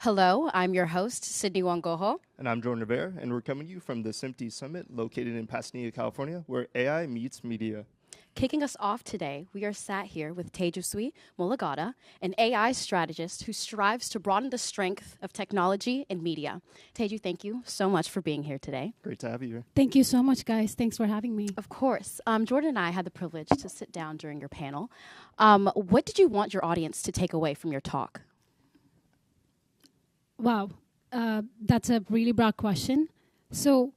Hello, I'm your host, Sydney Wangoho. And I'm Jordan Rivera, and we're coming to you from the SMT Summit located in Pasadena, California, where AI meets media. Kicking us off today, we are sat here with Tejaswi Mulagada, an AI strategist who strives to broaden the strength of technology in media. Teju, thank you so much for being here today. Great to have you here. Thank you so much, guys. Thanks for having me. Of course. Jordan and I had the privilege to sit down during your panel. What did you want your audience to take away from your talk? Wow, that's a really broad question. So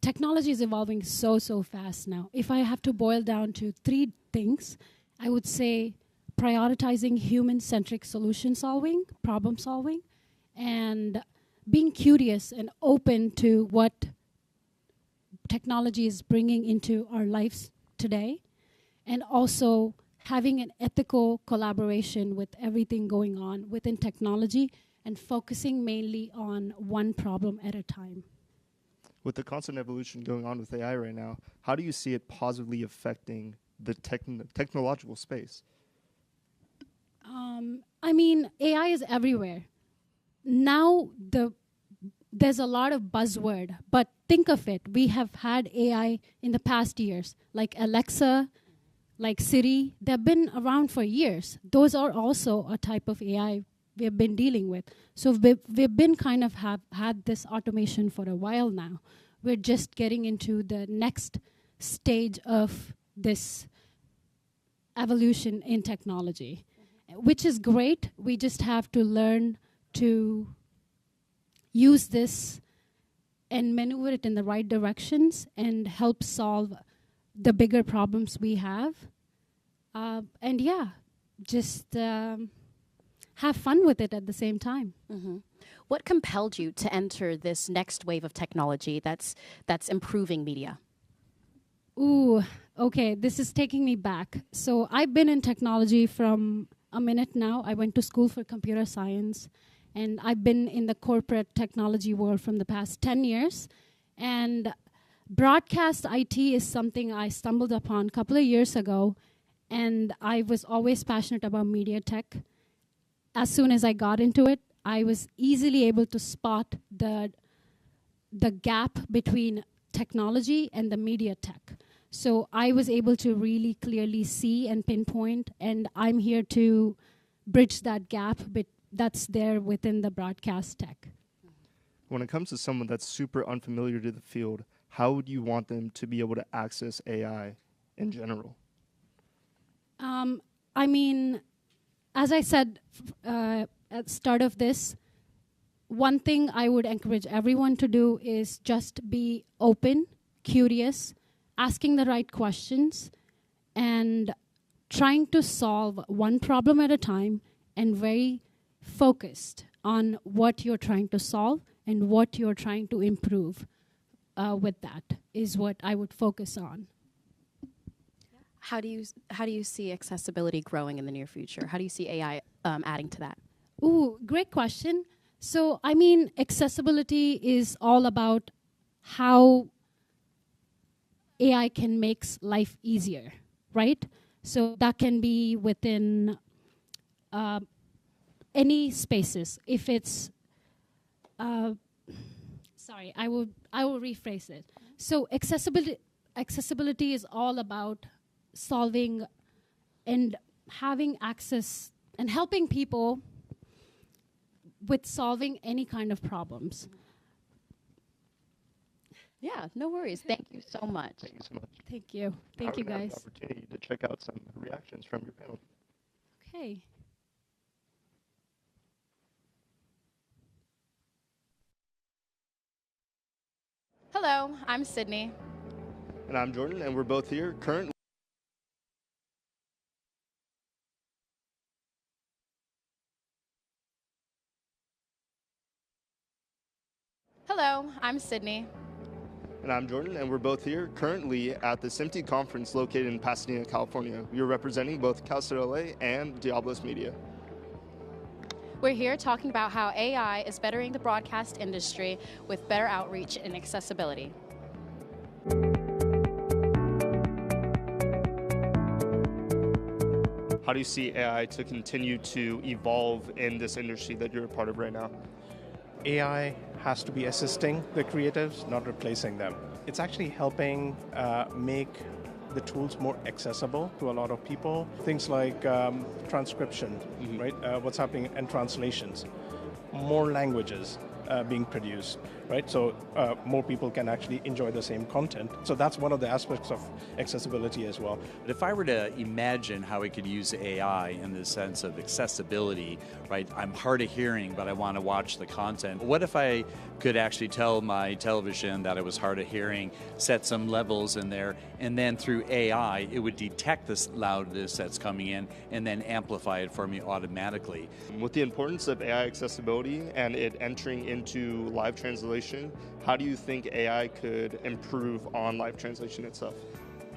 technology is evolving so fast now. If I have to boil down to three things, I would say prioritizing human-centric solution solving, problem solving, and being curious and open to what technology is bringing into our lives today, and also having an ethical collaboration with everything going on within technology and focusing mainly on one problem at a time. With the constant evolution going on with AI right now, how do you see it positively affecting the technological space? AI is everywhere. Now there's a lot of buzzword, but think of it. We have had AI in the past years, like Alexa, like Siri. They've been around for years. Those are also a type of AI we've been dealing with. So we've been kind of have had this automation for a while now. We're just getting into the next stage of this evolution in technology, which is great. We just have to learn to use this and maneuver it in the right directions and help solve the bigger problems we have. Have fun with it at the same time. Mm-hmm. What compelled you to enter this next wave of technology that's improving media? Ooh, okay, this is taking me back. So I've been in technology from a minute now. I went to school for computer science, and I've been in the corporate technology world from the past 10 years. And broadcast IT is something I stumbled upon a couple of years ago, and I was always passionate about media tech. As soon as I got into it, I was easily able to spot the gap between technology and the media tech. So I was able to really clearly see and pinpoint, and I'm here to bridge that gap that's there within the broadcast tech. When it comes to someone that's super unfamiliar to the field, how would you want them to be able to access AI in general? As I said at the start of this, one thing I would encourage everyone to do is just be open, curious, asking the right questions, and trying to solve one problem at a time, and very focused on what you're trying to solve and what you're trying to improve with that is what I would focus on. How do you see accessibility growing in the near future? How do you see AI adding to that? Ooh, great question. So, accessibility is all about how AI can make life easier, right? So that can be within any spaces. If it's, I will rephrase it. So accessibility is all about solving and having access and helping people with solving any kind of problems. Yeah, no worries. Thank you so much. Thank you so much. Thank you. Thank you, guys. Have the opportunity to check out some reactions from your panel. Okay. Hello, I'm Sydney. And I'm Jordan, and we're both here currently. Hello, I'm Sydney. And I'm Jordan, and we're both here currently at the SMT conference located in Pasadena, California. We are representing both Cal State LA and Diablos Media. We're here talking about how AI is bettering the broadcast industry with better outreach and accessibility. How do you see AI to continue to evolve in this industry that you're a part of right now? AI has to be assisting the creatives, not replacing them. It's actually helping make the tools more accessible to a lot of people. Things like transcription, right? What's happening, and translations. More languages being produced, right? So more people can actually enjoy the same content. So that's one of the aspects of accessibility as well. But if I were to imagine how we could use AI in the sense of accessibility, right? I'm hard of hearing, but I want to watch the content. What if I could actually tell my television that I was hard of hearing, set some levels in there, and then through AI, it would detect this loudness that's coming in and then amplify it for me automatically. With the importance of AI accessibility and it entering into live translation, how do you think AI could improve on live translation itself?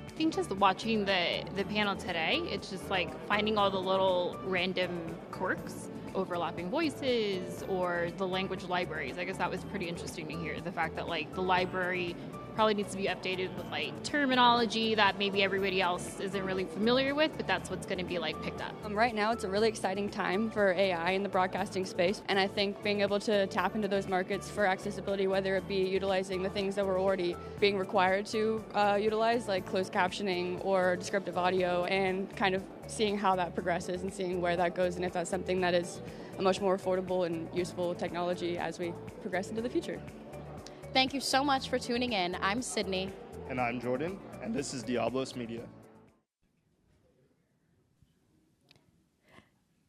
I think just watching the panel today, it's just like finding all the little random quirks, overlapping voices, or the language libraries. I guess that was pretty interesting to hear. The fact that like the library probably needs to be updated with like terminology that maybe everybody else isn't really familiar with, but that's what's going to be like picked up. Right now it's a really exciting time for AI in the broadcasting space, and I think being able to tap into those markets for accessibility, whether it be utilizing the things that we're already being required to utilize, like closed captioning or descriptive audio, and kind of seeing how that progresses and seeing where that goes, and if that's something that is a much more affordable and useful technology as we progress into the future. Thank you so much for tuning in. I'm Sydney. And I'm Jordan, and this is Diablos Media.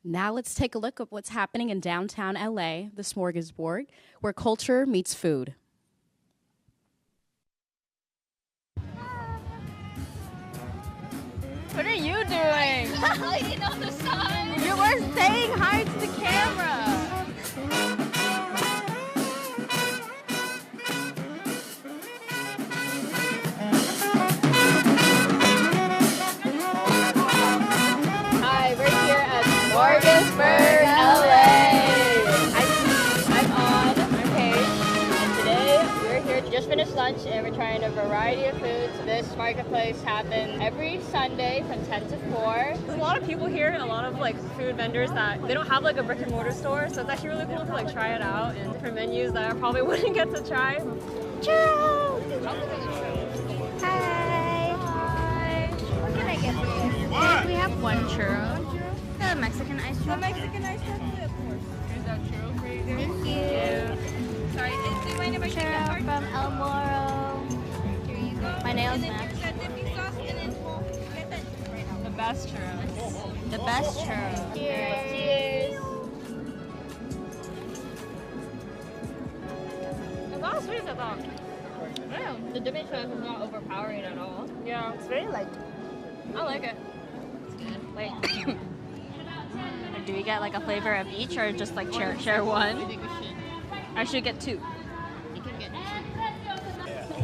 Now let's take a look at what's happening in downtown LA, the Smorgasbord, where culture meets food. What are you doing? Lighting on the sign. You were saying hi to the camera. Hi, we're here at Smorgasbord, LA. I'm on. I'm Paige. And today we're here to just finish lunch and we're trying a variety of foods. This marketplace happens every Sunday from 10 to 4. There's a lot of people here and a lot of like food vendors that they don't have like a brick and mortar store, so it's actually really cool to like try it out, and different menus that I probably wouldn't get to try. Churros! Hi! Hi! What can I get for you? We have one churro. The Mexican ice cream. The Mexican ice cream, of course. Here's that churro for you. Thank you. Sorry, do you mind if I take that part? From El Moro. Here you go. My nails match. The best churros. The best churro. Cheers. It's not sweet as I thought. Yeah, the dipping sauce is not overpowering at all. Yeah, It's very light. I like it. Wait. Do we get like a flavor of each, or just like share one? I think we should. I should get two. You can get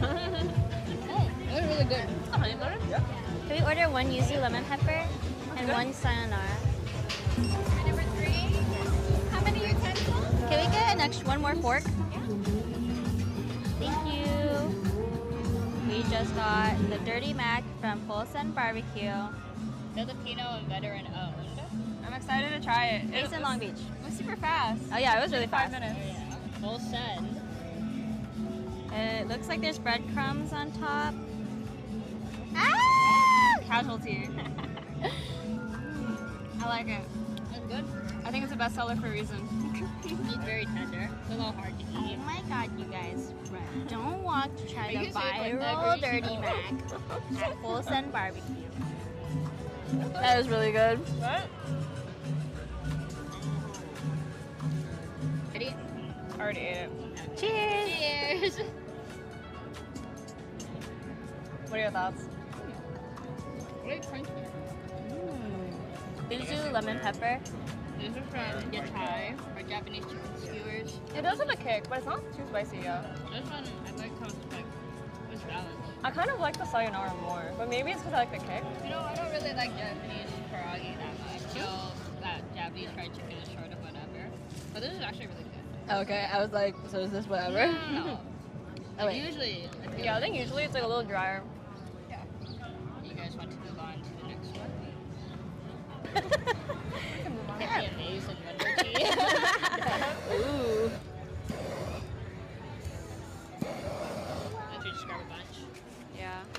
That was really good. Honey butter? Yeah. Can we order one yuzu lemon pepper and one sayonara? Number 3. How many utensils? Can we get an extra one more fork? Thank you. We just got the Dirty Mac from Full Sun Barbecue. Filipino and veteran owned. I'm excited to try it. Based in Long Beach. It was super fast. Oh yeah, it was really fast. 5 minutes. Full send. It looks like there's breadcrumbs on top. Casualty. I like it. That's good. I think it's a bestseller for a reason. It's very tender. It's a little hard to Oh eat. my god, you guys. Don't walk to try Are the you saying like viral every- Dirty Mac at Full Sun Barbecue. That was really good. What? Ready? I already ate it. Cheers! Cheers. What are your thoughts? Very crunchy. Yuzu lemon pepper. This is from Yatai, or Japanese chicken skewers. It does have a kick, but it's not too spicy yet. This one, I like how it's like, it's balanced. I kind of like the sayonara more, but maybe it's because I like the kick. You know, I don't really like Japanese pierogi that much. So that Japanese fried chicken is sort of whatever. But this is actually really good. Okay, I was like, so is this whatever? No. Oh, wait. Usually, I feel Yeah, I think usually it's like a little drier. you guys want to move on to the next one. Can be amazed and wonder tea. Ooh.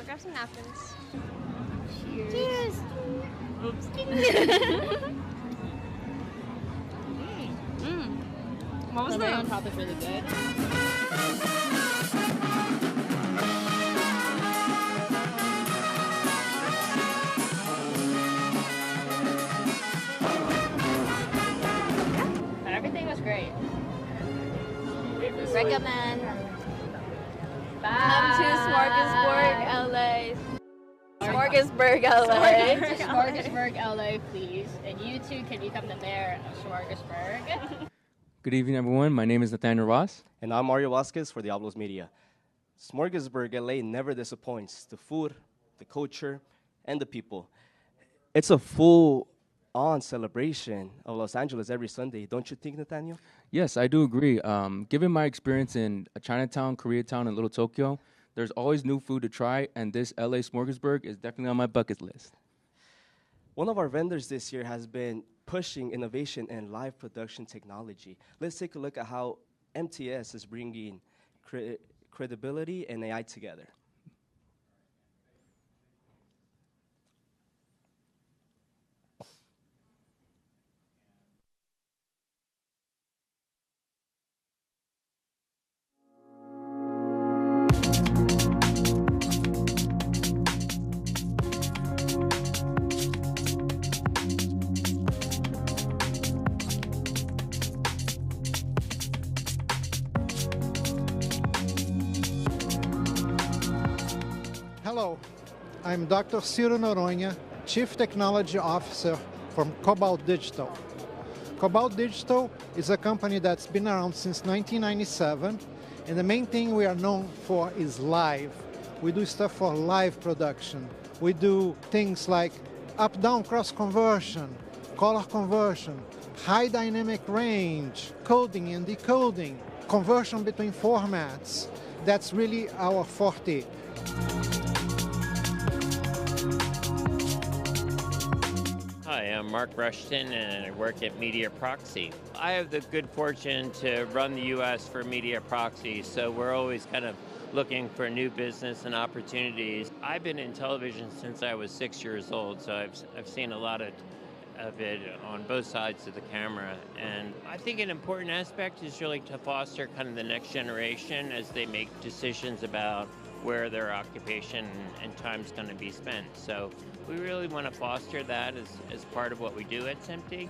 grab some napkins. Cheers. Oops. What was The the berry on top is really good. But everything was great. Recommend. Come to Smorgasburg, LA. Smorgasburg, LA. Smorgasburg, LA, please. And you too can become the mayor of Smorgasburg. Good evening, everyone. My name is Nathaniel Ross. And I'm Mario Vasquez for Diablos Media. Smorgasburg, LA never disappoints. The food, the culture, and the people. It's a full-on celebration of Los Angeles every Sunday. Don't you think, Nathaniel? Yes, I do agree. Given my experience in Chinatown, Koreatown, and Little Tokyo, there's always new food to try, and this LA Smorgasburg is definitely on my bucket list. One of our vendors this year has been pushing innovation and live production technology. Let's take a look at how MTS is bringing credibility and AI together. Hello, I'm Dr. Ciro Noronha, Chief Technology Officer from Cobalt Digital. Cobalt Digital is a company that's been around since 1997, and the main thing we are known for is live. We do stuff for live production. We do things like up-down cross-conversion, color conversion, high dynamic range, coding and decoding, conversion between formats. That's really our forte. Hi, I'm Mark Rushton and I work at Media Proxy. I have the good fortune to run the U.S. for Media Proxy, so we're always kind of looking for new business and opportunities. I've been in television since I was 6 years old, so I've seen a lot of it on both sides of the camera. And I think an important aspect is really to foster kind of the next generation as they make decisions about where their occupation and time's going to be spent. So we really want to foster that as part of what we do at SMPTE.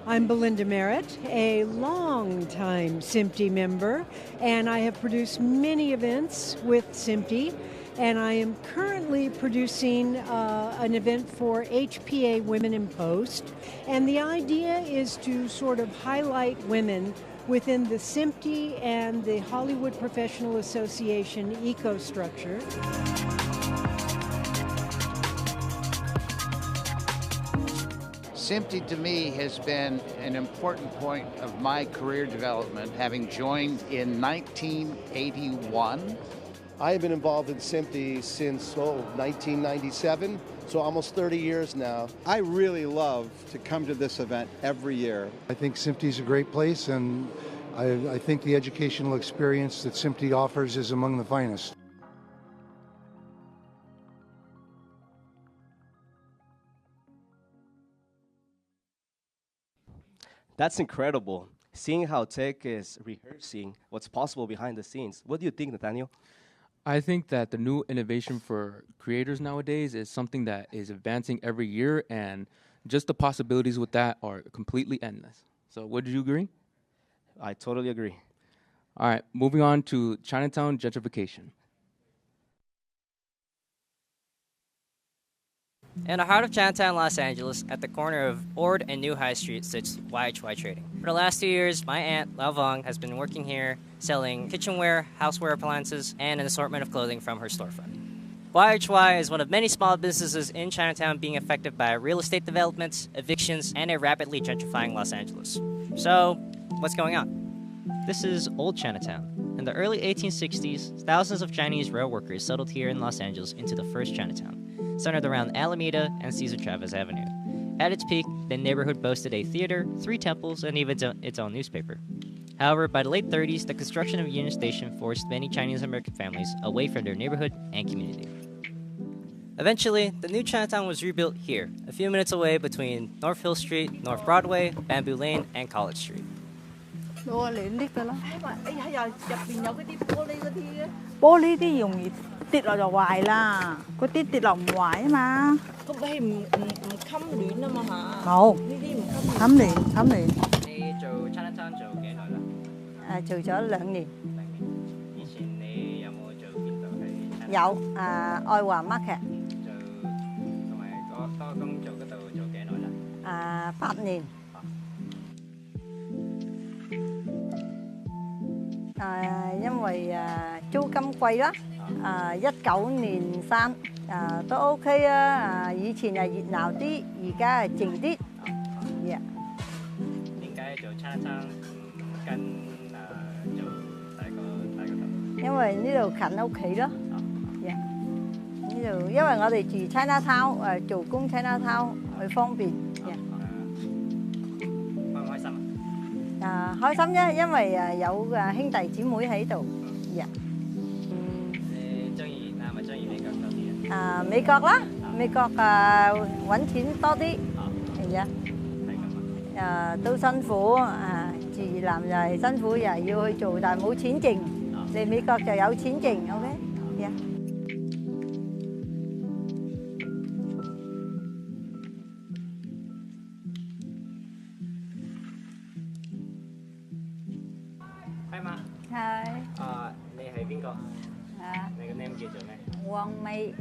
I'm Belinda Merritt, a long-time SMPTE member, and I have produced many events with SMPTE, and I am currently producing an event for HPA Women in Post, and the idea is to sort of highlight women within the SMPTE and the Hollywood Professional Association eco-structure. SMPTE to me has been an important point of my career development, having joined in 1981. I have been involved in SMPTE since 1997, so almost 30 years now. I really love to come to this event every year. I think SMPTE is a great place, and I think the educational experience that SMPTE offers is among the finest. That's incredible. Seeing how tech is rehearsing what's possible behind the scenes. What do you think, Nathaniel? I think that the new innovation for creators nowadays is something that is advancing every year, and just the possibilities with that are completely endless. So would you agree? I totally agree. All right, moving on to Chinatown gentrification. In the heart of Chinatown, Los Angeles, at the corner of Ord and New High Street, sits YHY Trading. For the last 2 years, my aunt, Lao Vong, has been working here selling kitchenware, houseware appliances, and an assortment of clothing from her storefront. YHY is one of many small businesses in Chinatown being affected by real estate developments, evictions, and a rapidly gentrifying Los Angeles. So, what's going on? This is Old Chinatown. In the early 1860s, thousands of Chinese rail workers settled here in Los Angeles into the first Chinatown, centered around Alameda and Cesar Chavez Avenue. At its peak, the neighborhood boasted a theater, 3 temples, and even its own newspaper. However, by the late 30s, the construction of Union Station forced many Chinese American families away from their neighborhood and community. Eventually, the new Chinatown was rebuilt here, a few minutes away between North Hill Street, North Broadway, Bamboo Lane, and College Street. Đua luyện biết rồi đó. Bây giờ nhập bên有嗰啲玻璃嗰啲啊，玻璃啲容易跌落就壞啦，嗰啲跌落唔壞啊嘛。咁係唔襟亂啊嘛嚇。冇。呢啲唔襟亂。你做 Chinatown 做幾耐啦？做咗2年。以前你有冇做邊度係？有愛華 market。同埋多工做嗰度做幾耐啦？8年。因為租金貴啦，19年生都 OK 啊，以前係熱鬧啲，而家係靜啲。點解做 Chinatown 唔跟做第個度？因為呢度近屋企咯。呢度因為我哋住 Chinatown 做工 Chinatown 去方便。開唔開心啊？開心啫，因為有兄弟姊妹喺度。你係咪中意美國多啲啊？美國啦，美國揾錢多啲，係啊。係咁啊。都辛苦住南又係辛苦，又係要去做，但係冇錢剩。嚟美國就有錢剩 ，OK？ 你係邊個？你個 name 叫做咩？汪美。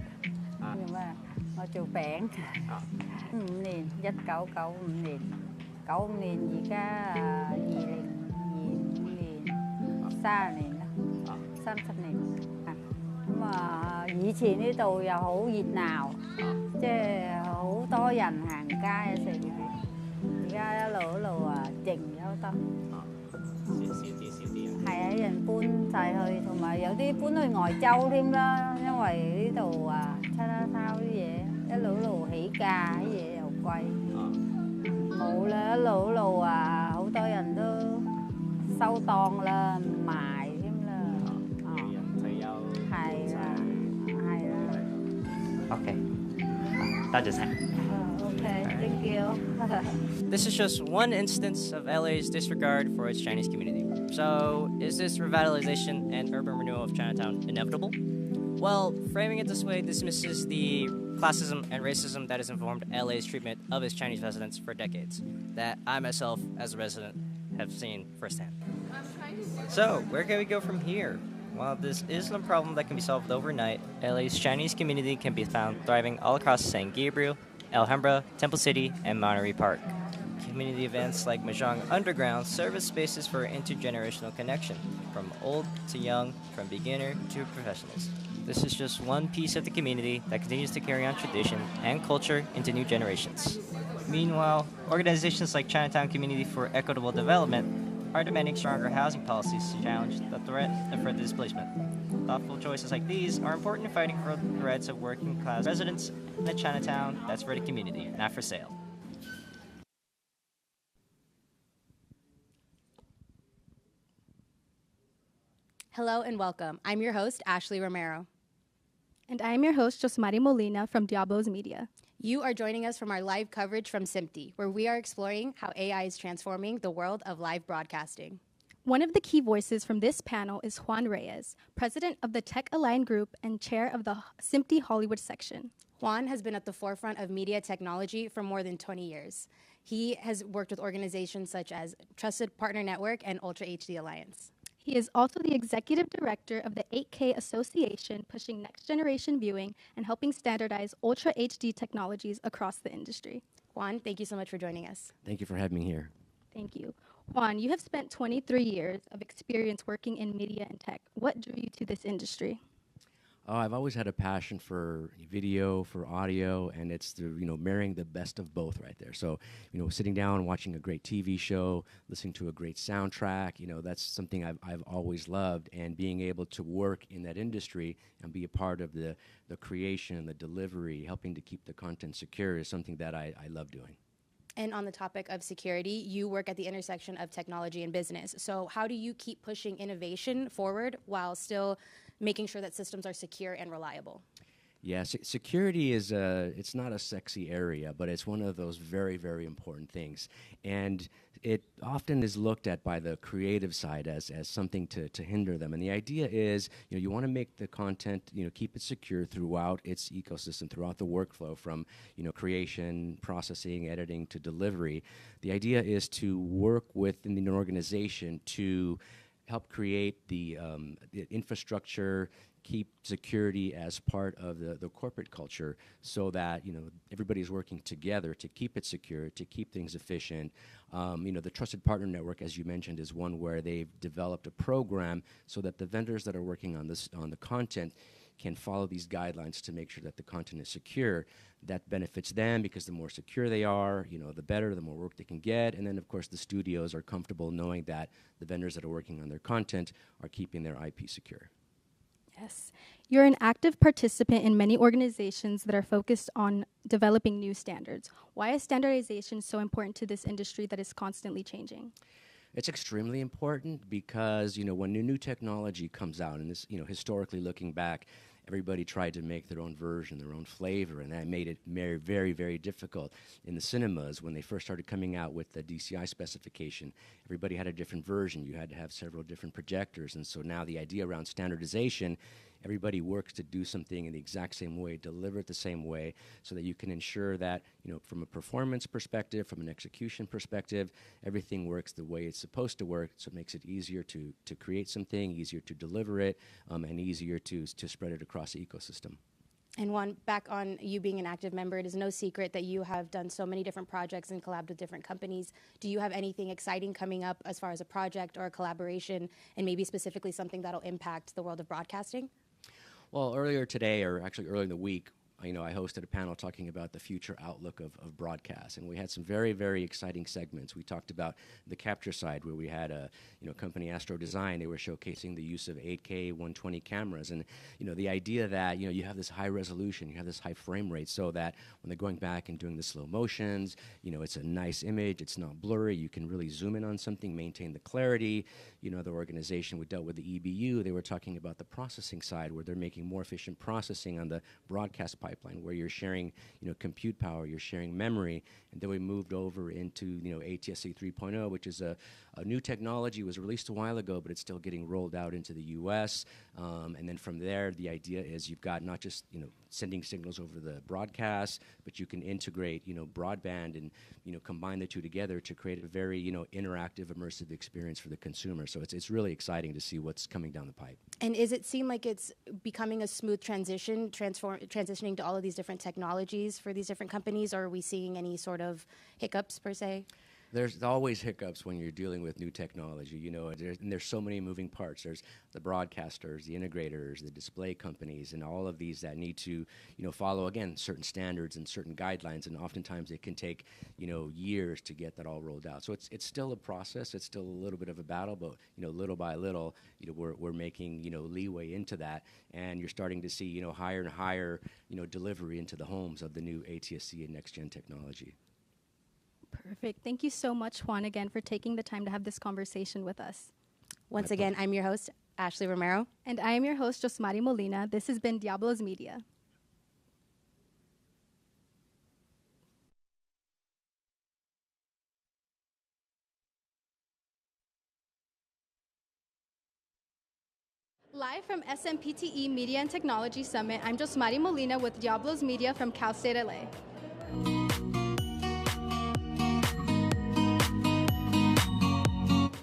做咩？我做餅。5年，1995年，95年而家2025年，30年啦，30年。咁以前呢度又好熱鬧，即係好多人行街啊成日。而家一路靜咗好多。少啲啊！係人搬晒去，同埋有啲搬去外州添啦，因為呢度Chinatown啲嘢一路起價，啲嘢又貴。冇啦，一路好多人都收檔啦，唔賣添啦。有人退休。係啦。OK，多謝晒。Okay, thank you. This is just one instance of LA's disregard for its Chinese community. So, is this revitalization and urban renewal of Chinatown inevitable? Well, framing it this way dismisses the classism and racism that has informed LA's treatment of its Chinese residents for decades, that I myself, as a resident, have seen firsthand. So, where can we go from here? While this isn't a problem that can be solved overnight, LA's Chinese community can be found thriving all across San Gabriel, Alhambra, Temple City, and Monterey Park. Community events like Mahjong Underground serve as spaces for intergenerational connection, from old to young, from beginner to professionals. This is just one piece of the community that continues to carry on tradition and culture into new generations. Meanwhile, organizations like Chinatown Community for Equitable Development are demanding stronger housing policies to challenge the threat of further displacement. Thoughtful choices like these are important in fighting for the rights of working-class residents in a Chinatown that's for the community, not for sale. Hello and welcome. I'm your host, Ashley Romero. And I'm your host, Josmari Molina from Diablos Media. You are joining us from our live coverage from SMPTE, where we are exploring how AI is transforming the world of live broadcasting. One of the key voices from this panel is Juan Reyes, president of the Tech Align Group and chair of the SMPTE Hollywood section. Juan has been at the forefront of media technology for more than 20 years. He has worked with organizations such as Trusted Partner Network and Ultra HD Alliance. He is also the executive director of the 8K Association, pushing next-generation viewing and helping standardize Ultra HD technologies across the industry. Juan, thank you so much for joining us. Thank you for having me here. Thank you. Juan, you have spent 23 years of experience working in media and tech. What drew you to this industry? I've always had a passion for video, for audio, and it's the, marrying the best of both right there. So, sitting down, watching a great TV show, listening to a great soundtrack, that's something I've always loved. And being able to work in that industry and be a part of the creation and the delivery, helping to keep the content secure is something that I love doing. And on the topic of security, you work at the intersection of technology and business. So how do you keep pushing innovation forward while still making sure that systems are secure and reliable? Yeah, security is it's not a sexy area, but it's one of those very, very important things. And it often is looked at by the creative side as something to hinder them. And the idea is, you want to make the content, keep it secure throughout its ecosystem, throughout the workflow from, creation, processing, editing to delivery. The idea is to work within an organization to help create the infrastructure, keep security as part of the corporate culture so that, everybody's working together to keep it secure, to keep things efficient. The Trusted Partner Network, as you mentioned, is one where they've developed a program so that the vendors that are working on the content can follow these guidelines to make sure that the content is secure. That benefits them because the more secure they are, the better, the more work they can get. And then, of course, the studios are comfortable knowing that the vendors that are working on their content are keeping their IP secure. Yes. You're an active participant in many organizations that are focused on developing new standards. Why is standardization so important to this industry that is constantly changing? It's extremely important because, when new technology comes out, and this, historically looking back, everybody tried to make their own version, their own flavor, and that made it very, very, very difficult. In the cinemas, when they first started coming out with the DCI specification, everybody had a different version. You had to have several different projectors, and so now the idea around standardization, everybody works to do something in the exact same way, deliver it the same way, so that you can ensure that, from a performance perspective, from an execution perspective, everything works the way it's supposed to work, so it makes it easier to create something, easier to deliver it, and easier to spread it across the ecosystem. And Juan, back on you being an active member, it is no secret that you have done so many different projects and collabed with different companies. Do you have anything exciting coming up as far as a project or a collaboration, and maybe specifically something that'll impact the world of broadcasting? Well, earlier today, or actually earlier in the week, I hosted a panel talking about the future outlook of broadcast, and we had some very, very exciting segments. We talked about the capture side, where we had a company, Astro Design. They were showcasing the use of 8K 120 cameras, and the idea that you have this high resolution, you have this high frame rate, so that when they're going back and doing the slow motions, it's a nice image, it's not blurry, you can really zoom in on something, maintain the clarity. The organization we dealt with the EBU, they were talking about the processing side, where they're making more efficient processing on the broadcast pipeline, where you're sharing, compute power, you're sharing memory, and then we moved over into, ATSC 3.0, which is a new technology. It was released a while ago, but it's still getting rolled out into the U.S. And then from there, the idea is you've got not just, sending signals over the broadcast, but you can integrate, broadband and, combine the two together to create a very, interactive, immersive experience for the consumer. So it's really exciting to see what's coming down the pipe. And does it seem like it's becoming a smooth transition, transitioning to all of these different technologies for these different companies, or are we seeing any sort of hiccups per se? There's always hiccups when you're dealing with new technology, and there's so many moving parts. There's the broadcasters, the integrators, the display companies, and all of these that need to, follow, again, certain standards and certain guidelines, and oftentimes it can take, years to get that all rolled out. So it's still a process. It's still a little bit of a battle, but, little by little, we're making, leeway into that, and you're starting to see, higher and higher, delivery into the homes of the new ATSC and next-gen technology. Perfect. Thank you so much, Juan, again, for taking the time to have this conversation with us. Once again, I'm your host, Ashley Romero. And I am your host, Josmari Molina. This has been Diablos Media. Live from SMPTE Media and Technology Summit, I'm Josmari Molina with Diablos Media from Cal State LA.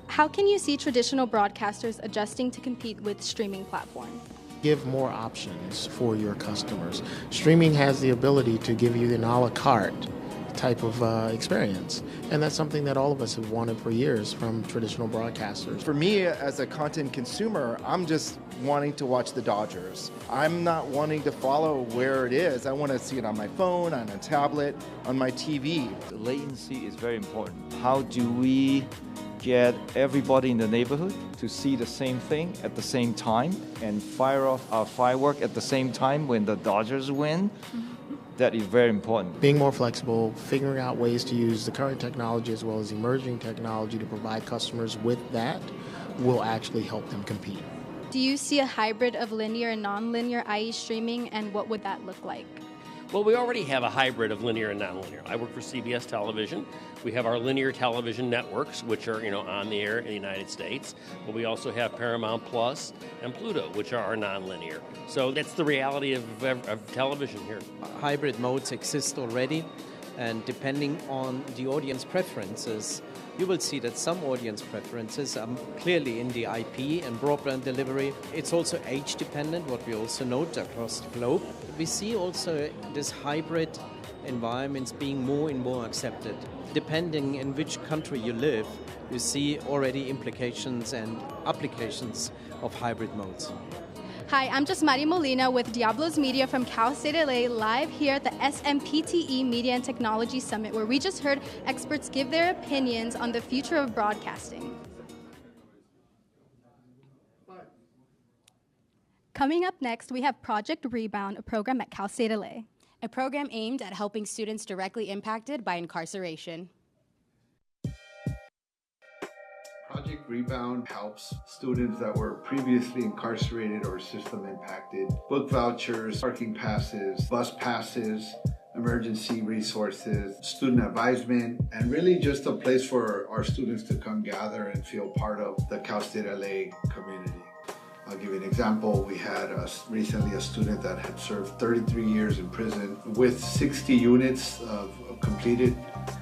How can you see traditional broadcasters adjusting to compete with streaming platforms? Give more options for your customers. Streaming has the ability to give you an a la carte type of experience, and that's something that all of us have wanted for years from traditional broadcasters. For me, as a content consumer, I'm just wanting to watch the Dodgers. I'm not wanting to follow where it is. I want to see it on my phone, on a tablet, on my TV. The latency is very important. How do we get everybody in the neighborhood to see the same thing at the same time and fire off our firework at the same time when the Dodgers win? that is very important. Being more flexible, figuring out ways to use the current technology as well as emerging technology to provide customers with that will actually help them compete. Do you see a hybrid of linear and non-linear, i.e. streaming, and what would that look like? Well, we already have a hybrid of linear and nonlinear. I work for CBS Television. We have our linear television networks, which are on the air in the United States. But we also have Paramount Plus and Pluto, which are our nonlinear. So that's the reality of television here. Hybrid modes exist already, and depending on the audience preferences, you will see that some audience preferences are clearly in the IP and broadband delivery. It's also age dependent, what we also note across the globe. We see also this hybrid environments being more and more accepted. Depending in which country you live, you see already implications and applications of hybrid modes. Hi, I'm just Mari Molina with Diablos Media from Cal State LA, live here at the SMPTE Media and Technology Summit, where we just heard experts give their opinions on the future of broadcasting. Coming up next, we have Project Rebound, a program at Cal State LA. A program aimed at helping students directly impacted by incarceration. Project Rebound helps students that were previously incarcerated or system impacted, book vouchers, parking passes, bus passes, emergency resources, student advisement, and really just a place for our students to come gather and feel part of the Cal State LA community. I'll give you an example. We had recently a student that had served 33 years in prison with 60 units of completed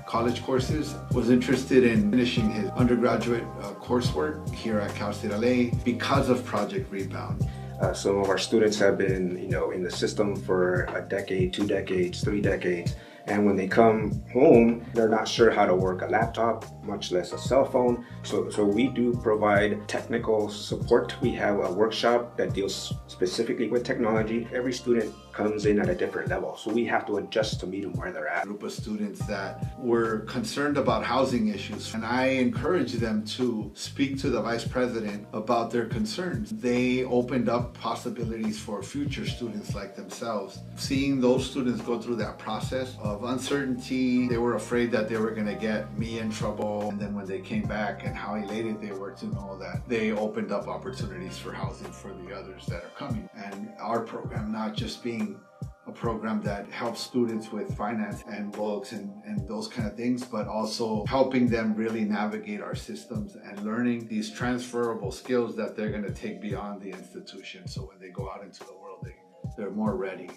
college courses, was interested in finishing his undergraduate coursework here at Cal State LA because of Project Rebound. Some of our students have been, in the system for a decade, 2 decades, 3 decades. And when they come home, they're not sure how to work a laptop, much less a cell phone. So we do provide technical support. We have a workshop that deals specifically with technology. Every student comes in at a different level, so we have to adjust to meet them where they're at. A group of students that were concerned about housing issues, and I encouraged them to speak to the vice president about their concerns. They opened up possibilities for future students like themselves. Seeing those students go through that process of uncertainty, they were afraid that they were going to get me in trouble, and then when they came back and how elated they were to know that they opened up opportunities for housing for the others that are coming. And our program not just being a program that helps students with finance and books and those kind of things, but also helping them really navigate our systems and learning these transferable skills that they're going to take beyond the institution. So when they go out into the world, they're more ready.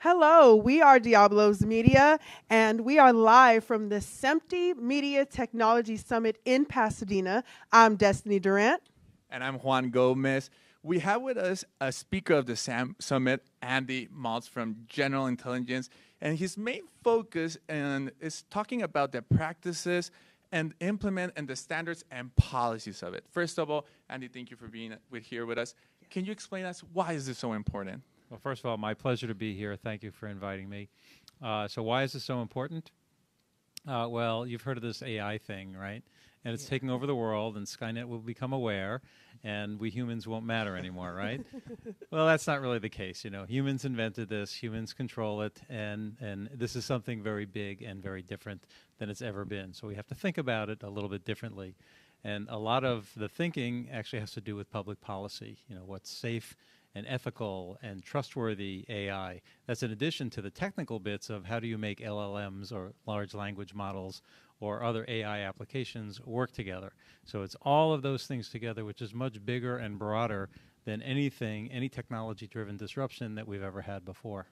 Hello, we are Diablos Media, and we are live from the SMPTE Media Technology Summit in Pasadena. I'm Destiny Durant. And I'm Juan Gomez. We have with us a speaker of the summit, Andy Maltz from General Intelligence, and his main focus is talking about the practices and implement and the standards and policies of it. First of all, Andy, thank you for being here with us. Can you explain us why is this so important? Well, first of all, my pleasure to be here. Thank you for inviting me. So why is this so important? Well, you've heard of this AI thing, right? And it's taking over the world, and Skynet will become aware, and we humans won't matter anymore, right? Well, that's not really the case. Humans invented this, humans control it, and this is something very big and very different than it's ever been. So we have to think about it a little bit differently. And a lot of the thinking actually has to do with public policy, what's safe and ethical and trustworthy AI. That's in addition to the technical bits of how do you make LLMs or large language models or other AI applications work together. So it's all of those things together, which is much bigger and broader than anything, any technology-driven disruption that we've ever had before.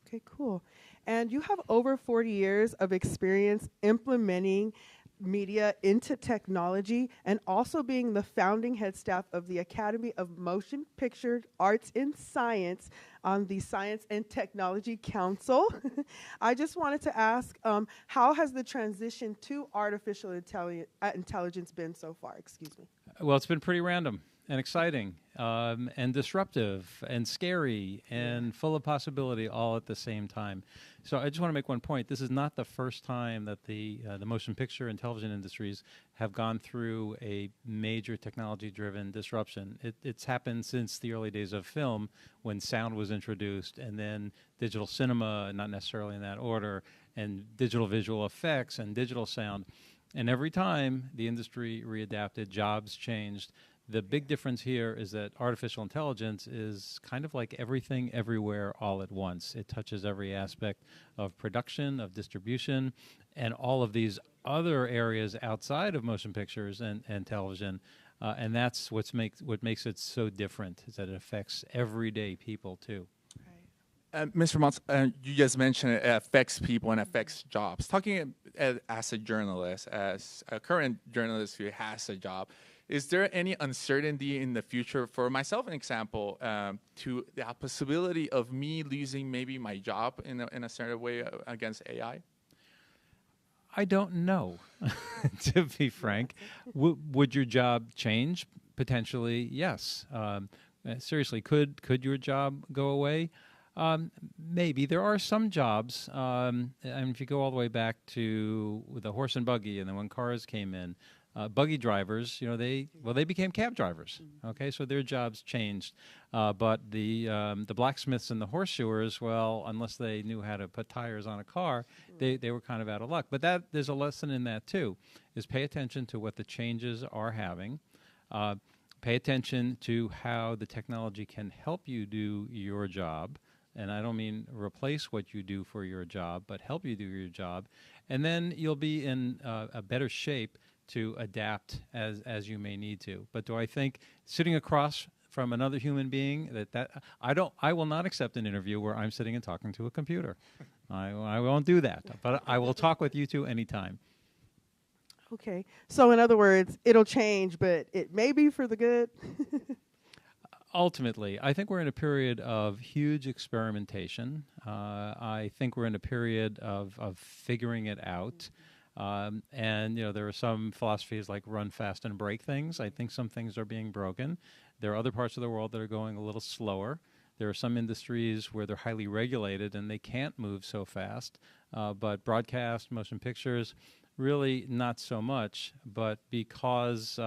Okay, cool. And you have over 40 years of experience implementing media into technology and also being the founding head staff of the Academy of Motion Picture Arts and Science on the Science and Technology Council. I just wanted to ask, how has the transition to artificial intelligence been so far? Excuse me. Well, it's been pretty random and exciting and disruptive and scary and full of possibility all at the same time. So I just want to make one point. This is not the first time that the motion picture and television industries have gone through a major technology-driven disruption. It's happened since the early days of film when sound was introduced, and then digital cinema, not necessarily in that order, and digital visual effects and digital sound. And every time the industry readapted, jobs changed. The big difference here is that artificial intelligence is kind of like everything, everywhere, all at once. It touches every aspect of production, of distribution, and all of these other areas outside of motion pictures and television. And that's what makes it so different, is that it affects everyday people, too. Mr. Mons, you just mentioned it affects people and affects jobs. Talking as a journalist, as a current journalist who has a job, is there any uncertainty in the future, for myself, an example, to the possibility of me losing maybe my job in a certain way against AI? I don't know, to be frank. Would your job change? Potentially, yes. Seriously, could your job go away? Maybe. There are some jobs, and if you go all the way back to the horse and buggy, and then when cars came in, buggy drivers, they became cab drivers. Okay, so their jobs changed, but the blacksmiths and the horseshoers, well, unless they knew how to put tires on a car, they were kind of out of luck. But there's a lesson in that too: is pay attention to what the changes are having. Pay attention to how the technology can help you do your job. And I don't mean replace what you do for your job, but help you do your job. And then you'll be in a better shape to adapt as you may need to. But do I think sitting across from another human being, I will not accept an interview where I'm sitting and talking to a computer. I won't do that. But I will talk with you two anytime. Okay. So in other words, it'll change, but it may be for the good. Ultimately, I think we're in a period of huge experimentation. I think we're in a period of figuring it out. And there are some philosophies like run fast and break things. I think some things are being broken. There are other parts of the world that are going a little slower. There are some industries where they're highly regulated and they can't move so fast. But broadcast, motion pictures, really not so much. But because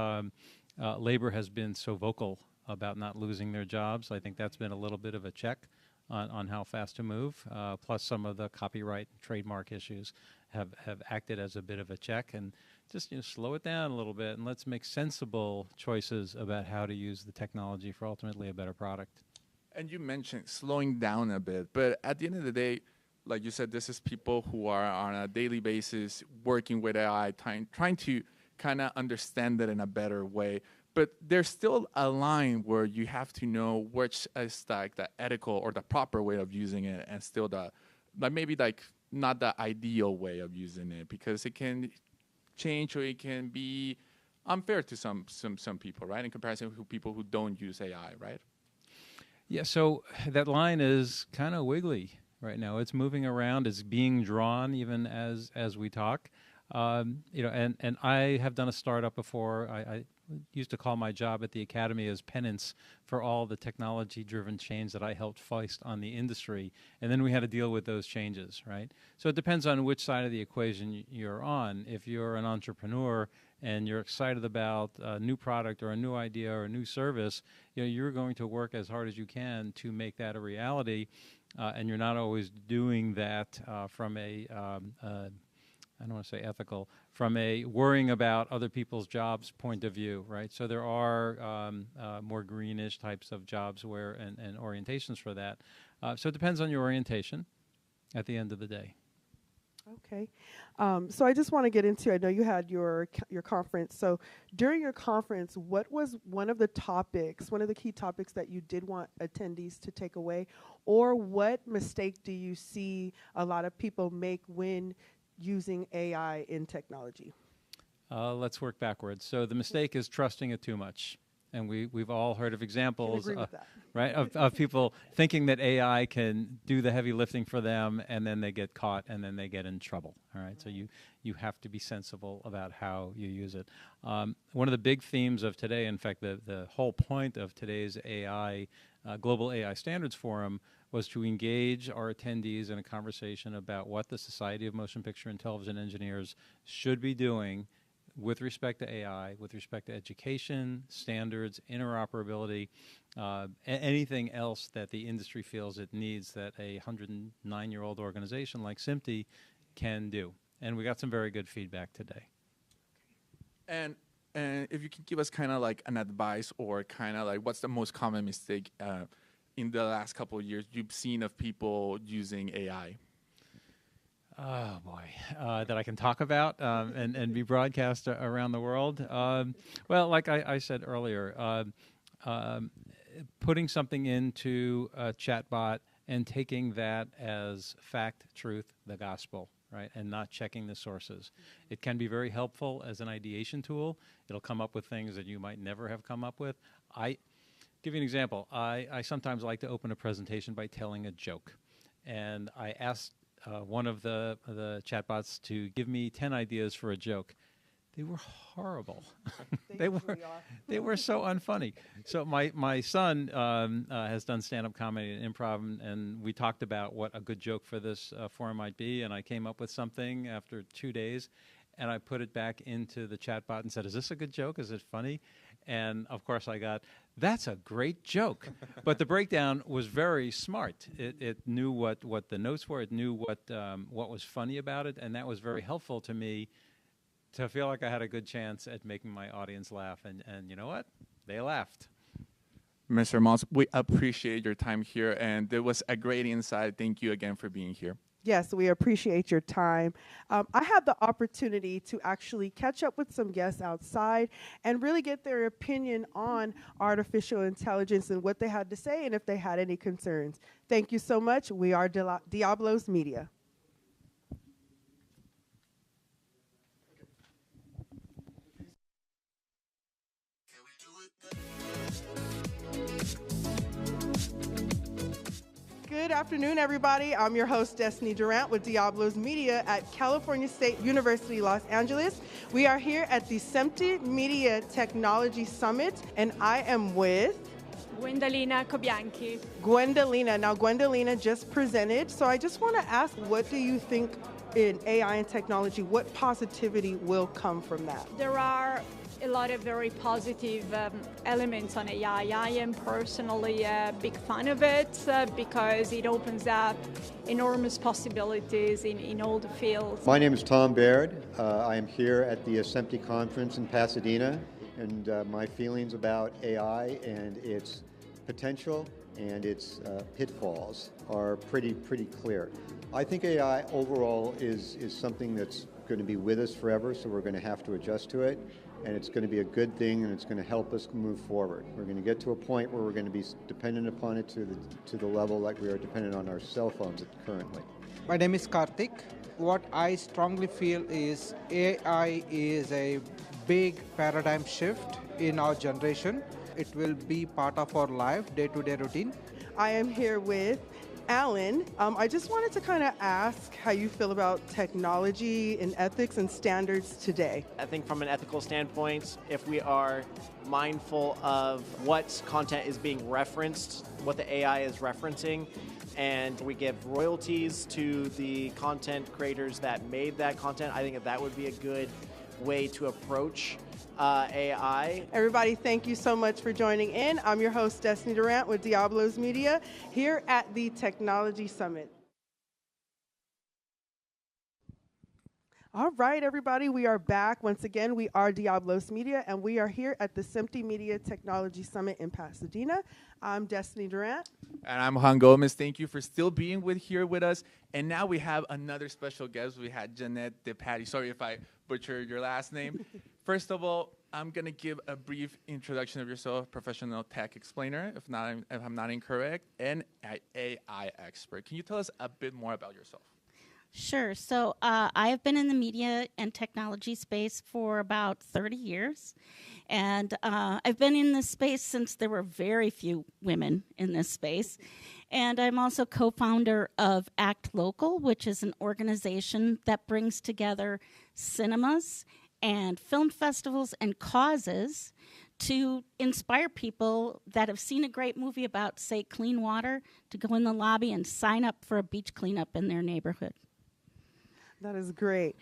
labor has been so vocal about not losing their jobs, I think that's been a little bit of a check on how fast to move. Plus some of the copyright and trademark issues have acted as a bit of a check. And just slow it down a little bit and let's make sensible choices about how to use the technology for ultimately a better product. And you mentioned slowing down a bit, but at the end of the day, like you said, this is people who are on a daily basis working with AI, trying to kind of understand it in a better way. But there's still a line where you have to know which is like the ethical or the proper way of using it, and still maybe not the ideal way of using it, because it can change or it can be unfair to some people, right? In comparison to people who don't use AI, right? Yeah. So that line is kind of wiggly right now. It's moving around. It's being drawn even as we talk. And I have done a startup before. I used to call my job at the Academy as penance for all the technology-driven change that I helped foist on the industry. And then we had to deal with those changes, right? So it depends on which side of the equation you're on. If you're an entrepreneur and you're excited about a new product or a new idea or a new service, you're going to work as hard as you can to make that a reality. And you're not always doing that from I don't want to say ethical, from a worrying about other people's jobs point of view, right? So there are more greenish types of jobs and orientations for that. So it depends on your orientation at the end of the day. Okay. So I just want to get into, I know you had your conference. So during your conference, what was one of the key topics that you did want attendees to take away? Or what mistake do you see a lot of people make when using AI in technology? Let's work backwards. So the mistake is trusting it too much. And we've all heard of examples, right, of people thinking that AI can do the heavy lifting for them, and then they get caught, and then they get in trouble. All right, so you have to be sensible about how you use it. One of the big themes of today, in fact, the whole point of today's AI Global AI Standards Forum was to engage our attendees in a conversation about what the Society of Motion Picture and Television Engineers should be doing with respect to AI, with respect to education, standards, interoperability, anything else that the industry feels it needs that a 109-year-old organization like SMPTE can do. And we got some very good feedback today. And if you can give us kind of like an advice or kind of like what's the most common mistake in the last couple of years you've seen of people using AI? Oh, boy, that I can talk about and be broadcast around the world. Well, like I said earlier, putting something into a chatbot and taking that as fact, truth, the gospel, right, and not checking the sources. It can be very helpful as an ideation tool. It'll come up with things that you might never have come up with. Give you an example. I sometimes like to open a presentation by telling a joke. And I asked one of the chatbots to give me 10 ideas for a joke. They were horrible. They were so unfunny. So my son has done stand-up comedy and improv, and we talked about what a good joke for this forum might be, and I came up with something after 2 days, and I put it back into the chatbot and said, "Is this a good joke? Is it funny?" And of course I got, "That's a great joke." But the breakdown was very smart. It knew what the notes were. It knew what was funny about it, and that was very helpful to me to feel like I had a good chance at making my audience laugh. And you know what? They laughed. Mr. Moss, we appreciate your time here, and it was a great insight. Thank you again for being here. Yes, we appreciate your time. I had the opportunity to actually catch up with some guests outside and really get their opinion on artificial intelligence and what they had to say and if they had any concerns. Thank you so much. We are Diablos Media. Good afternoon, everybody. I'm your host, Destiny Durant, with Diablos Media at California State University, Los Angeles. We are here at the SMPTE Media Technology Summit, and I am with Gwendolina Cobianchi. Gwendolina. Now, Gwendolina just presented, so I just want to ask, what do you think in AI and technology, what positivity will come from that? There are a lot of very positive elements on AI. I am personally a big fan of it because it opens up enormous possibilities in all the fields. My name is Tom Baird. I am here at the SMPTE conference in Pasadena, and my feelings about AI and its potential and its pitfalls are pretty clear. I think AI overall is something that's going to be with us forever, so we're going to have to adjust to it. And it's going to be a good thing, and it's going to help us move forward. We're going to get to a point where we're going to be dependent upon it to the level like we are dependent on our cell phones currently. My name is Karthik. What I strongly feel is AI is a big paradigm shift in our generation. It will be part of our life, day-to-day routine. I am here with Alan. I just wanted to kind of ask how you feel about technology and ethics and standards today. I think from an ethical standpoint, if we are mindful of what content is being referenced, what the AI is referencing, and we give royalties to the content creators that made that content, I think that would be a good way to approach AI. Everybody, thank you so much for joining in. I'm your host, Destiny Durant, with Diablos Media here at the Technology Summit. All right, everybody, we are back. Once again, we are Diablos Media, and we are here at the SMPTE Media Technology Summit in Pasadena. I'm Destiny Durant. And I'm Juan Gomez. Thank you for still being here with us. And now we have another special guest. We had Jeanette DePatti. Sorry if I butchered your last name. First of all, I'm going to give a brief introduction of yourself, professional tech explainer, if I'm not incorrect, and an AI expert. Can you tell us a bit more about yourself? Sure. So I have been in the media and technology space for about 30 years. And I've been in this space since there were very few women in this space. And I'm also co-founder of Act Local, which is an organization that brings together cinemas and film festivals and causes to inspire people that have seen a great movie about, say, clean water, to go in the lobby and sign up for a beach cleanup in their neighborhood. That is great.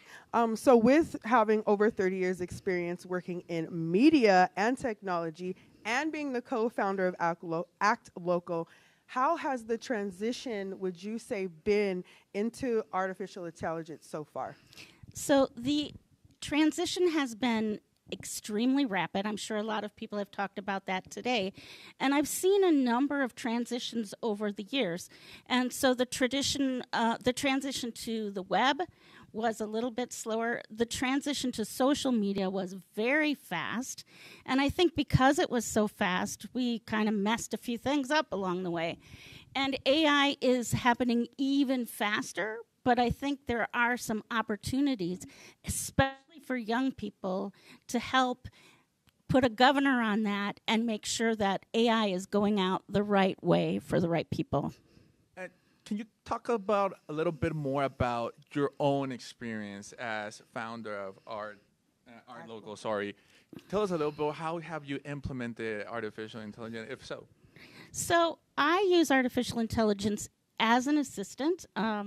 So with having over 30 years experience working in media and technology and being the co-founder of Act Local, how has the transition, would you say, been into artificial intelligence so far? So the transition has been extremely rapid. I'm sure a lot of people have talked about that today. And I've seen a number of transitions over the years. And so the transition to the web was a little bit slower. The transition to social media was very fast. And I think because it was so fast, we kind of messed a few things up along the way. And AI is happening even faster, but I think there are some opportunities, especially for young people, to help put a governor on that and make sure that AI is going out the right way for the right people. Can you talk about a little bit more about your own experience as founder of Art Local? Sorry, tell us a little bit. How have you implemented artificial intelligence, if so? So I use artificial intelligence as an assistant. A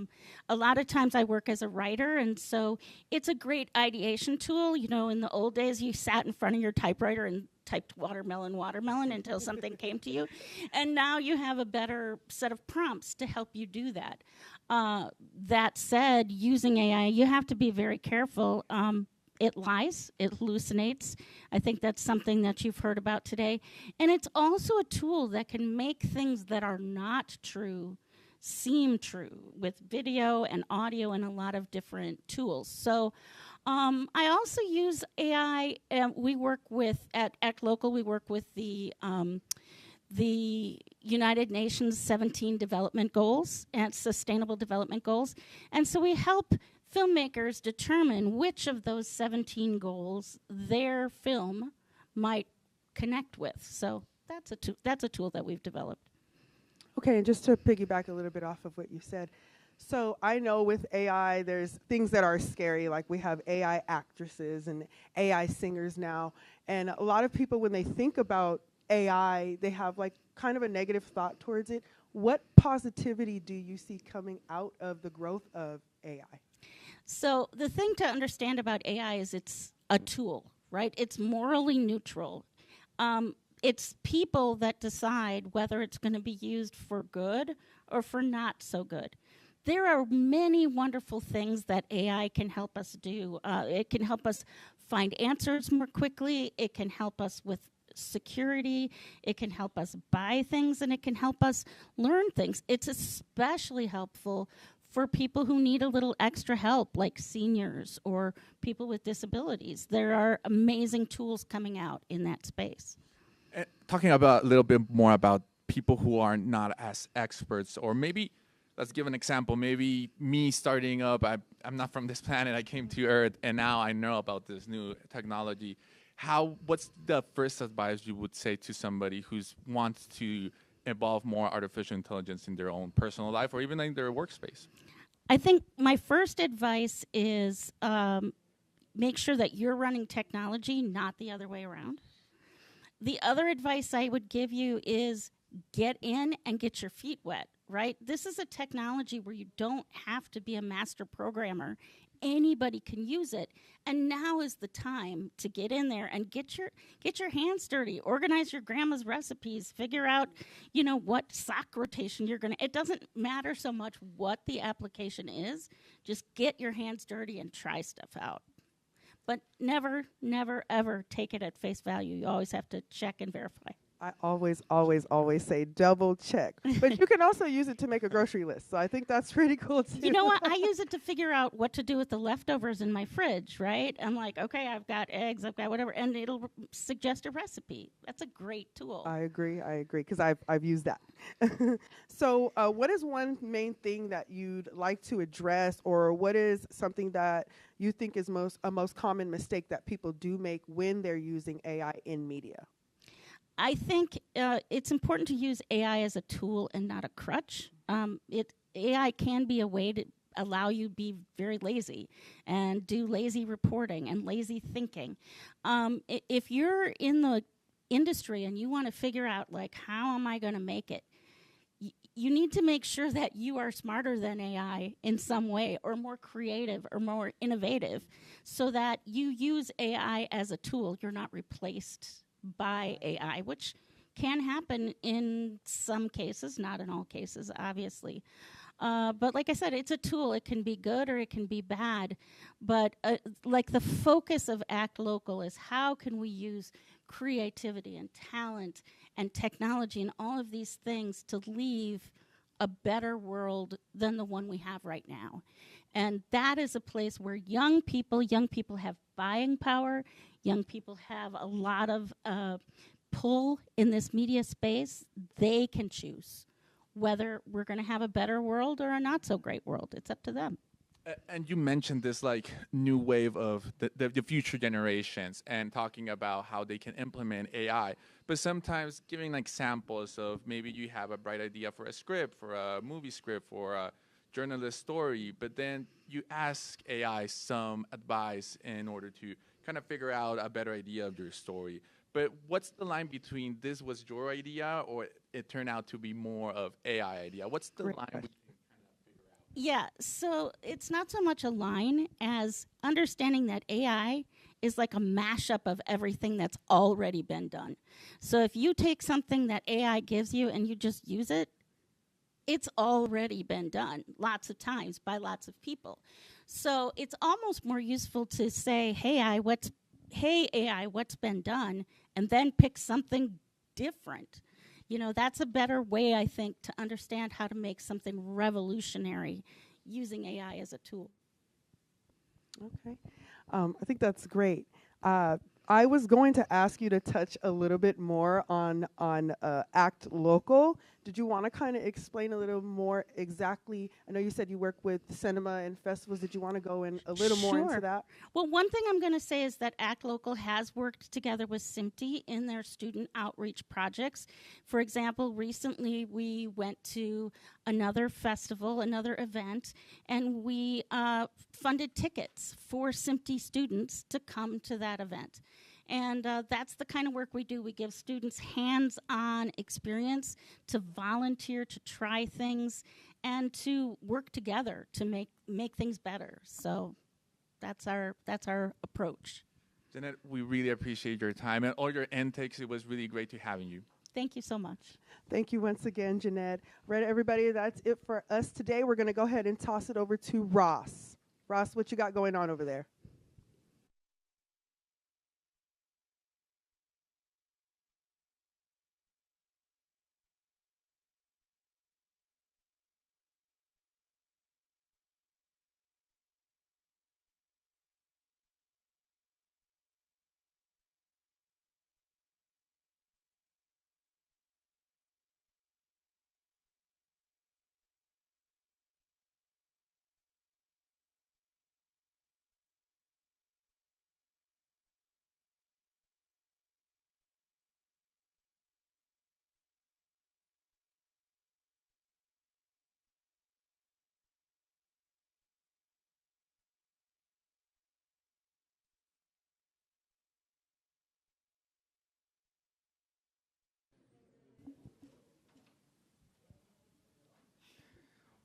lot of times I work as a writer, and so it's a great ideation tool. You know, in the old days, you sat in front of your typewriter and typed watermelon until something came to you. And now you have a better set of prompts to help you do that. That said, using AI, you have to be very careful. It lies, it hallucinates. I think that's something that you've heard about today. And it's also a tool that can make things that are not true seem true with video and audio and a lot of different tools. So I also use AI. We work with, at Act Local, we work with the United Nations 17 Development Goals and Sustainable Development Goals. And so we help filmmakers determine which of those 17 goals their film might connect with. So that's a tool that we've developed. Okay, and just to piggyback a little bit off of what you said, so I know with AI, there's things that are scary, like we have AI actresses and AI singers now, and a lot of people, when they think about AI, they have like kind of a negative thought towards it. What positivity do you see coming out of the growth of AI? So the thing to understand about AI is it's a tool, right? It's morally neutral. It's people that decide whether it's going to be used for good or for not so good. There are many wonderful things that AI can help us do. It can help us find answers more quickly. It can help us with security. It can help us buy things, and it can help us learn things. It's especially helpful for people who need a little extra help, like seniors or people with disabilities. There are amazing tools coming out in that space. Talking about a little bit more about people who are not as experts, or maybe, let's give an example, maybe me starting up, I'm not from this planet, I came to Earth, and now I know about this new technology. What's the first advice you would say to somebody who wants to evolve more artificial intelligence in their own personal life or even in their workspace? I think my first advice is make sure that you're running technology, not the other way around. The other advice I would give you is get in and get your feet wet, right? This is a technology where you don't have to be a master programmer anybody can use it. And now is the time to get in there and get your hands dirty, organize your grandma's recipes, figure out, what sock rotation you're going to. It doesn't matter so much what the application is. Just get your hands dirty and try stuff out. But never, never, ever take it at face value. You always have to check and verify. I always, always, always say double check. But you can also use it to make a grocery list. So I think that's pretty cool, too. You know what? I use it to figure out what to do with the leftovers in my fridge, right? I'm like, okay, I've got eggs, I've got whatever, and it'll suggest a recipe. That's a great tool. I agree, because I've used that. So what is one main thing that you'd like to address, or what is something that you think is a most common mistake that people do make when they're using AI in media? I think it's important to use AI as a tool and not a crutch. AI can be a way to allow you to be very lazy and do lazy reporting and lazy thinking. If you're in the industry and you want to figure out, like, how am I going to make it, you need to make sure that you are smarter than AI in some way, or more creative or more innovative, so that you use AI as a tool. You're not replaced by AI, which can happen in some cases, not in all cases, obviously. But like I said, it's a tool. It can be good or it can be bad. But like the focus of Act Local is how can we use creativity and talent and technology and all of these things to leave a better world than the one we have right now. And that is a place where young people have buying power. Young people have a lot of pull in this media space. They can choose whether we're going to have a better world or a not so great world. It's up to them. And you mentioned this new wave of the future generations and talking about how they can implement AI. But sometimes giving samples of maybe you have a bright idea for a script, for a movie script, for a journalist story, but then you ask AI some advice in order to kind of figure out a better idea of your story. But what's the line between this was your idea or it turned out to be more of AI idea? What's the line we can kind of figure out? Yeah, so it's not so much a line as understanding that AI is like a mashup of everything that's already been done. So if you take something that AI gives you and you just use it, it's already been done lots of times by lots of people. So it's almost more useful to say, hey AI, what's been done, and then pick something different. That's a better way, I think, to understand how to make something revolutionary using AI as a tool. Okay. I think that's great. I was going to ask you to touch a little bit more on Act Local. Did you want to kind of explain a little more exactly? I know you said you work with cinema and festivals. Did you want to go in a little more into that? Well, one thing I'm going to say is that Act Local has worked together with SMPTE in their student outreach projects. For example, recently we went to another festival, another event, and we funded tickets for SMPTE students to come to that event. And that's the kind of work we do. We give students hands-on experience to volunteer, to try things, and to work together to make things better. So that's our approach. Jeanette, we really appreciate your time and all your intakes. It was really great to having you. Thank you so much. Thank you once again, Jeanette. Right, everybody, that's it for us today. We're going to go ahead and toss it over to Ross. Ross, what you got going on over there?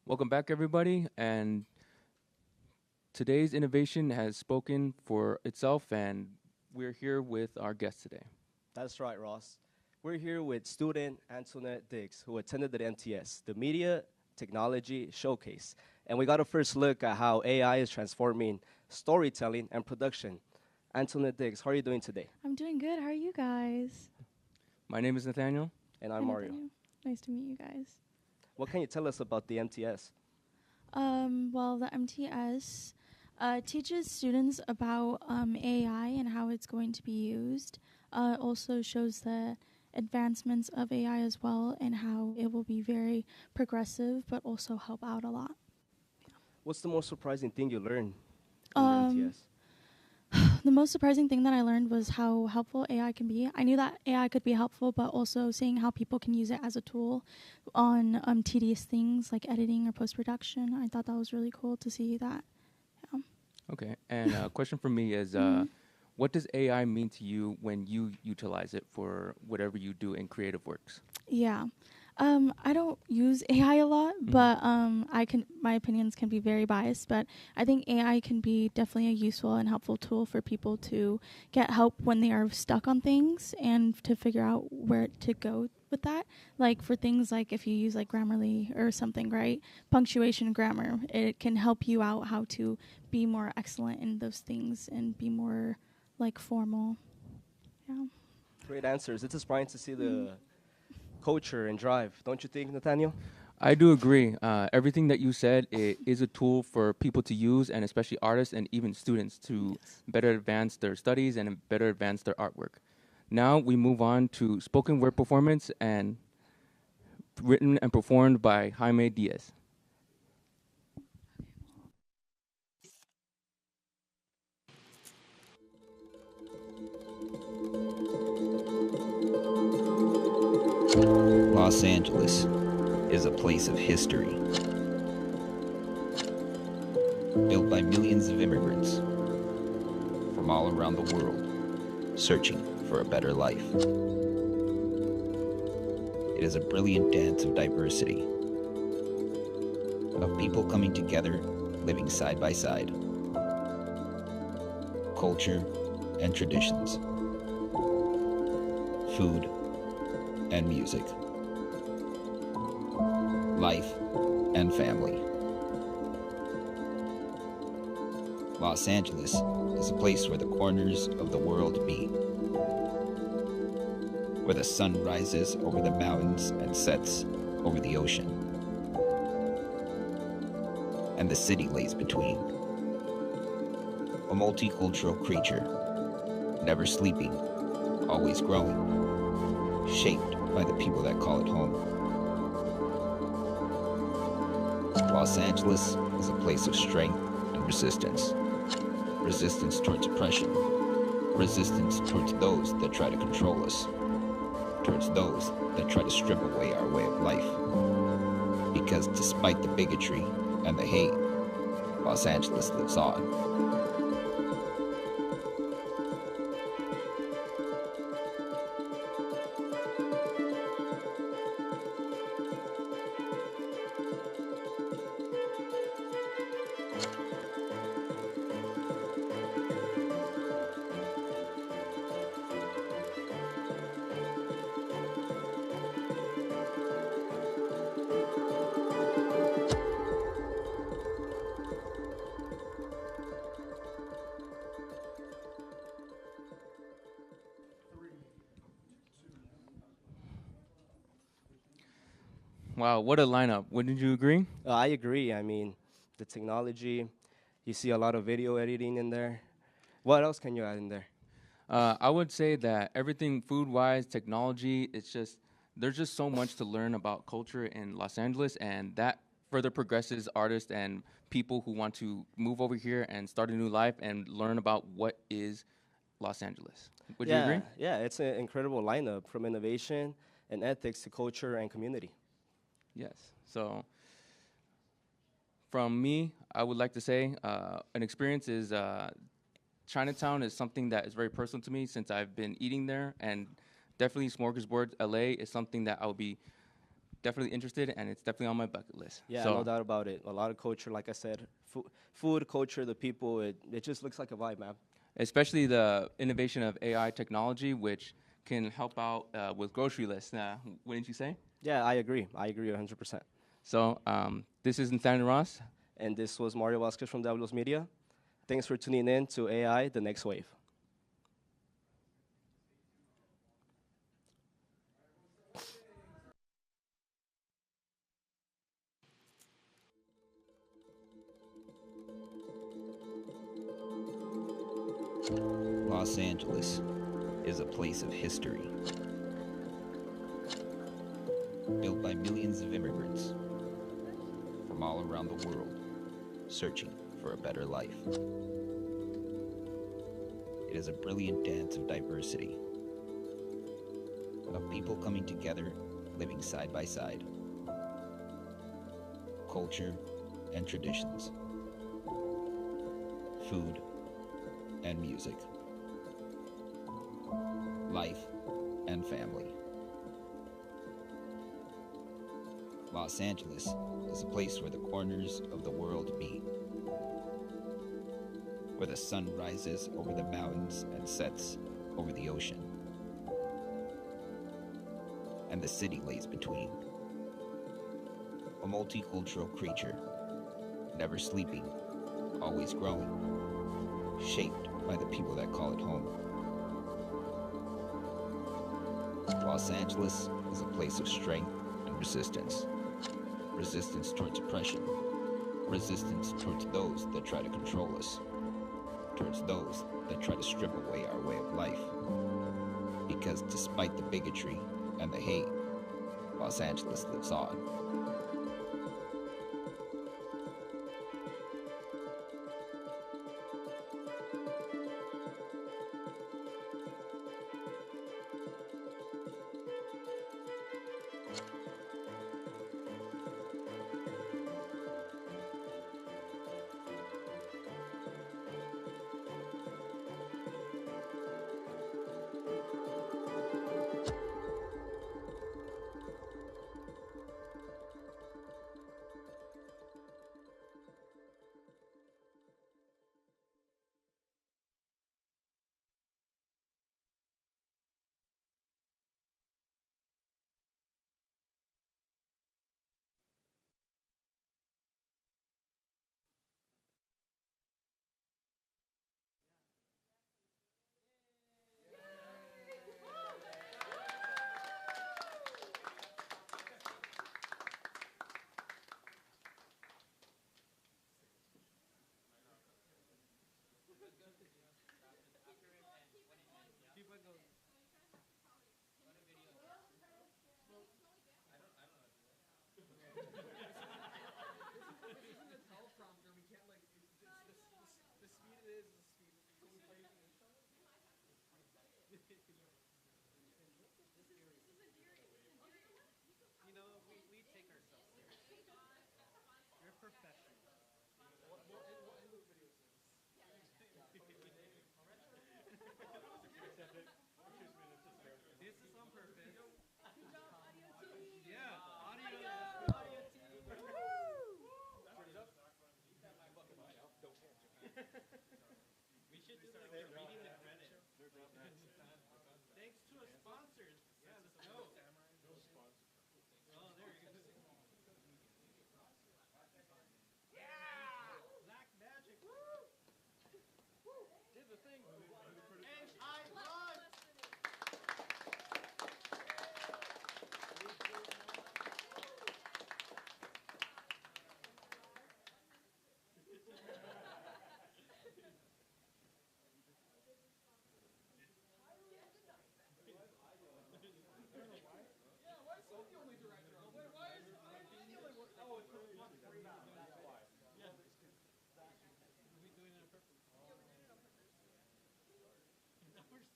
Welcome back, everybody. And today's innovation has spoken for itself, and we're here with our guest today. That's right, Ross. We're here with student Antoinette Diggs, who attended the MTS, the Media Technology Showcase. And we got a first look at how AI is transforming storytelling and production. Antoinette Diggs, how are you doing today? I'm doing good. How are you guys? My name is Nathaniel. And I'm Mario. Nice to meet you guys. What can you tell us about the MTS? Well, the MTS teaches students about AI and how it's going to be used. Also shows the advancements of AI as well and how it will be very progressive but also help out a lot. What's the most surprising thing you learned in the MTS? The most surprising thing that I learned was how helpful AI can be. I knew that AI could be helpful, but also seeing how people can use it as a tool on tedious things like editing or post-production. I thought that was really cool to see that. Yeah. Okay, and a question for me is, what does AI mean to you when you utilize it for whatever you do in creative works? Yeah. I don't use AI a lot, but my opinions can be very biased, but I think AI can be definitely a useful and helpful tool for people to get help when they are stuck on things and to figure out where to go with that. Like for things like if you use like Grammarly or something, right? Punctuation, grammar, it can help you out how to be more excellent in those things and be more like formal. Yeah. Great answers. It's inspiring to see the culture and drive. Don't you think, Nathaniel? I do agree. Everything that you said is a tool for people to use, and especially artists and even students to better advance their studies and better advance their artwork. Now we move on to spoken word performance, and written and performed by Jaime Diaz. Los Angeles is a place of history, built by millions of immigrants from all around the world, searching for a better life. It is a brilliant dance of diversity, of people coming together, living side by side, culture and traditions, food and music, life and family. Los Angeles is a place where the corners of the world meet, where the sun rises over the mountains and sets over the ocean, and the city lays between. A multicultural creature, never sleeping, always growing, shaped by the people that call it home. Los Angeles is a place of strength and resistance. Resistance towards oppression. Resistance towards those that try to control us. Towards those that try to strip away our way of life. Because despite the bigotry and the hate, Los Angeles lives on. Wow, what a lineup. Wouldn't you agree? I agree. I mean, the technology, you see a lot of video editing in there. What else can you add in there? I would say that everything food-wise, technology, there's just so much to learn about culture in Los Angeles, and that further progresses artists and people who want to move over here and start a new life and learn about what is Los Angeles. Would you agree? Yeah, it's an incredible lineup from innovation and ethics to culture and community. Yes. So from me, I would like to say an experience is Chinatown is something that is very personal to me since I've been eating there, and definitely Smorgasbord LA is something that I would be definitely interested, and it's definitely on my bucket list. Yeah, So, no doubt about it. A lot of culture, like I said, food culture, the people, it just looks like a vibe, man. especially the innovation of AI technology, which can help out with grocery lists. Wouldn't you say? Yeah, I agree. I agree 100%. So this is Nathaniel Ross. And this was Mario Vasquez from Diablos Media. Thanks for tuning in to AI, The Next Wave. Los Angeles is a place of history, built by millions of immigrants from all around the world, searching for a better life. It is a brilliant dance of diversity, of people coming together, living side by side, culture and traditions, food and music, life and family. Los Angeles is a place where the corners of the world meet, where the sun rises over the mountains and sets over the ocean, and the city lays between. A multicultural creature, never sleeping, always growing, shaped by the people that call it home. Los Angeles is a place of strength and resistance. Resistance towards oppression. Resistance towards those that try to control us. Towards those that try to strip away our way of life. Because despite the bigotry and the hate, Los Angeles lives on.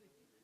We're